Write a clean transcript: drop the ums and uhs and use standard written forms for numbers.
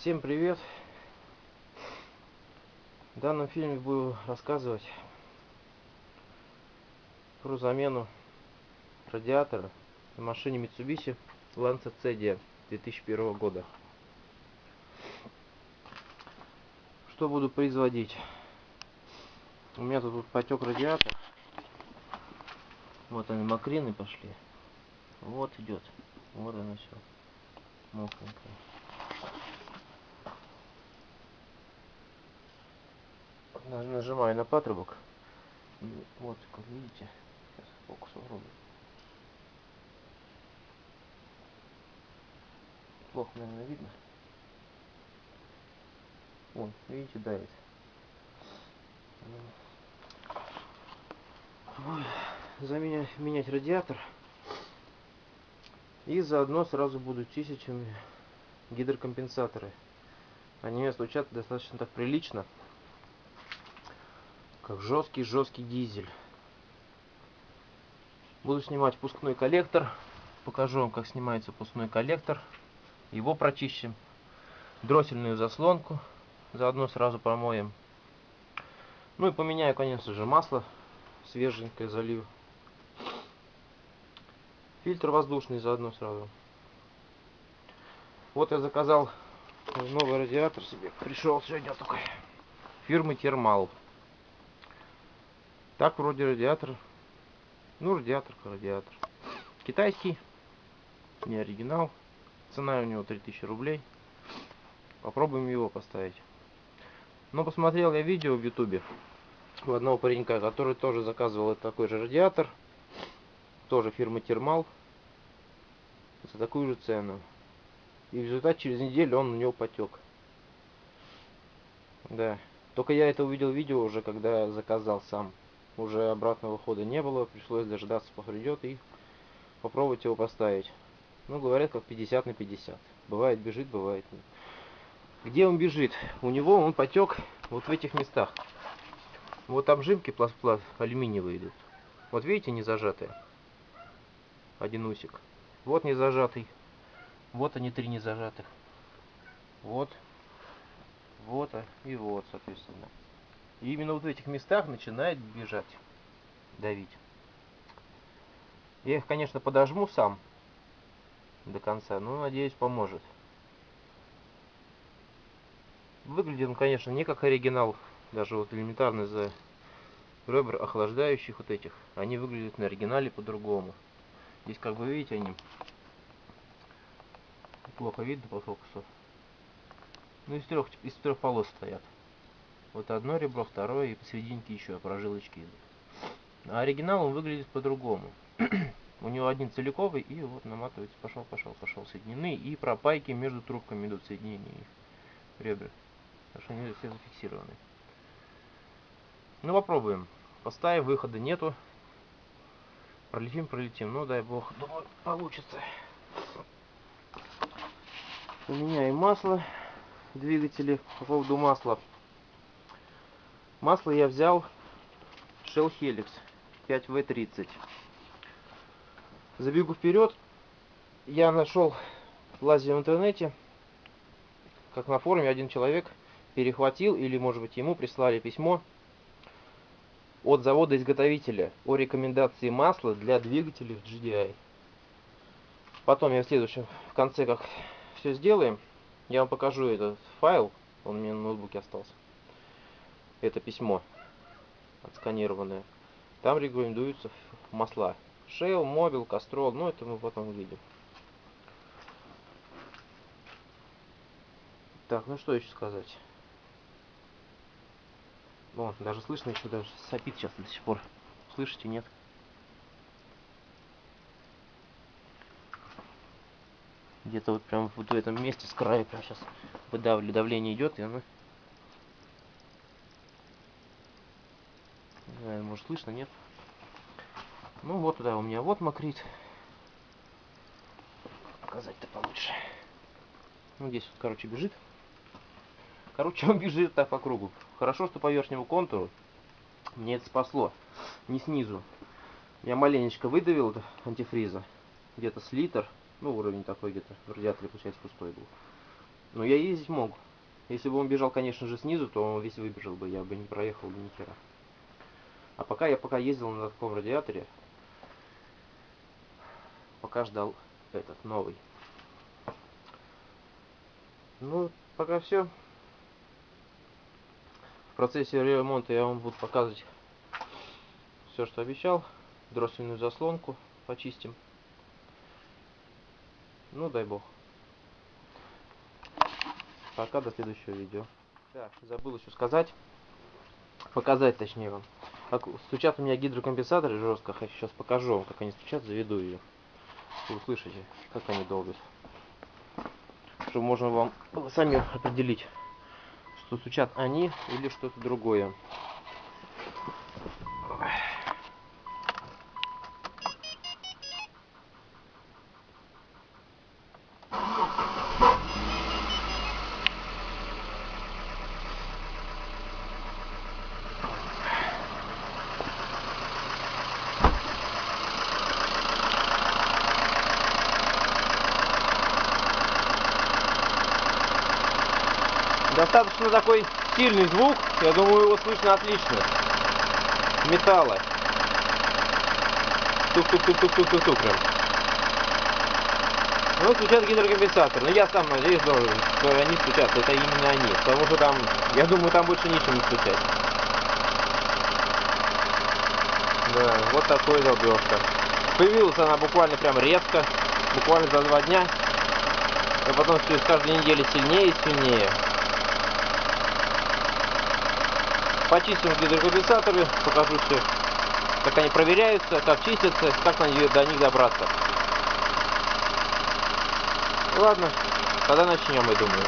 Всем привет! В данном фильме буду рассказывать про замену радиатора на машине Mitsubishi Lancer CD 2001 года. Что буду производить? У меня тут потек радиатор. Вот они мокрины пошли. Вот идет. Вот оно все. Мокренькое. Нажимаю на патрубок. Вот, как видите. Сейчас фокус попробую. Плохо, наверное, видно. Вон, видите, давит. Менять радиатор. И заодно сразу буду чистить гидрокомпенсаторы. Они у меня звучат достаточно так прилично. Как жесткий дизель. Буду снимать впускной коллектор. Покажу вам, как снимается впускной коллектор. Его прочищем. Дроссельную заслонку заодно сразу промоем. Ну и поменяю, конечно же, масло. Свеженькое залью. Фильтр воздушный заодно сразу. Вот я заказал новый радиатор себе. Пришел сегодня такой. Фирмы Термал. Так вроде радиатор. Ну, радиатор. Китайский. Не оригинал. Цена у него 3000 рублей. Попробуем его поставить. Но посмотрел я видео в ютубе у одного паренька, который тоже заказывал такой же радиатор. Тоже фирмы Термал. За такую же цену. И в результате через неделю он у него потек. Да. Только я это увидел видео уже, когда заказал сам. Уже обратного хода не было. Пришлось дождаться, пока придет, и попробовать его поставить. Ну, говорят, как 50 на 50. Бывает бежит, бывает нет. Где он бежит? У него он потек вот в этих местах. Вот обжимки алюминиевые идут. Вот видите, не зажатые. Один усик. Вот не зажатый. Вот они, 3 не зажатых. Вот. Вот и вот, соответственно. И именно вот в этих местах начинает бежать. Давить. Я их, конечно, подожму сам до конца, но, надеюсь, поможет. Выглядит он, конечно, не как оригинал. Даже вот элементарно из-за ребер охлаждающих вот этих. Они выглядят на оригинале по-другому. Здесь, как вы видите, они плохо видно по фокусу. Ну, из трех полос стоят. Вот одно ребро, второе, и посерединке еще прожилочки идут. А оригинал он выглядит по-другому. У него один целиковый, и вот наматывается, пошел, соединены, и пропайки между трубками идут соединения ребер. Потому что они все зафиксированы. Ну, попробуем. Поставим, выхода нету. Пролетим. Ну, дай бог, думаю, получится. Поменяем масло в двигателе. По поводу масла. Масло я взял Shell Helix 5V30. Забегу вперед. Я нашел, лазя в интернете, как на форуме один человек перехватил, или может быть ему прислали письмо от завода-изготовителя о рекомендации масла для двигателей GDI. Потом я в конце, как все сделаем, я вам покажу этот файл, он у меня на ноутбуке остался. Это письмо отсканированное. Там рекомендуются масла. Shell, Mobil, Castrol, но это мы потом увидим. Так, ну что еще сказать? О, даже слышно, еще даже сопит сейчас до сих пор. Слышите, нет? Где-то вот прям вот в этом месте с края прям сейчас давление идет, и оно... Не знаю, может слышно, нет? Ну вот, да, у меня вот мокрит. Показать-то получше. Ну, здесь вот, короче, бежит. Короче, он бежит так по кругу. Хорошо, что по верхнему контуру мне это спасло. Не снизу. Я маленечко выдавил антифриза. Где-то с литр. Ну, уровень такой где-то. В радиаторе, получается, пустой был. Но я ездить мог. Если бы он бежал, конечно же, снизу, то он весь выбежал бы, я бы не проехал бы ни хера. А пока я ездил на таком радиаторе, пока ждал этот новый. Ну, пока все. В процессе ремонта я вам буду показывать все, что обещал. Дроссельную заслонку почистим. Ну, дай бог. Пока, до следующего видео. Да, забыл еще сказать, показать точнее вам. Как стучат у меня гидрокомпенсаторы жестко. Сейчас покажу вам, как они стучат, заведу ее. Вы услышите, как они долбят. Чтобы можно вам было сами определить, что стучат они или что-то другое. Достаточно такой сильный звук, я думаю, его слышно отлично. Металла. Тук-тук-тук-тук-тук-тук прям. Ну, стучат гидрокомпенсаторы. Но я сам надеюсь, что они стучат, это именно они. Потому что там, я думаю, там больше ничего не стучать. Да, вот такой долбежка. Появилась она буквально прям резко, буквально за 2 дня. А потом через каждую неделю сильнее и сильнее. Почистим гидрокомпенсаторы, покажу все, как они проверяются, как чистятся, как до них добраться. Ладно, тогда начнем, я думаю.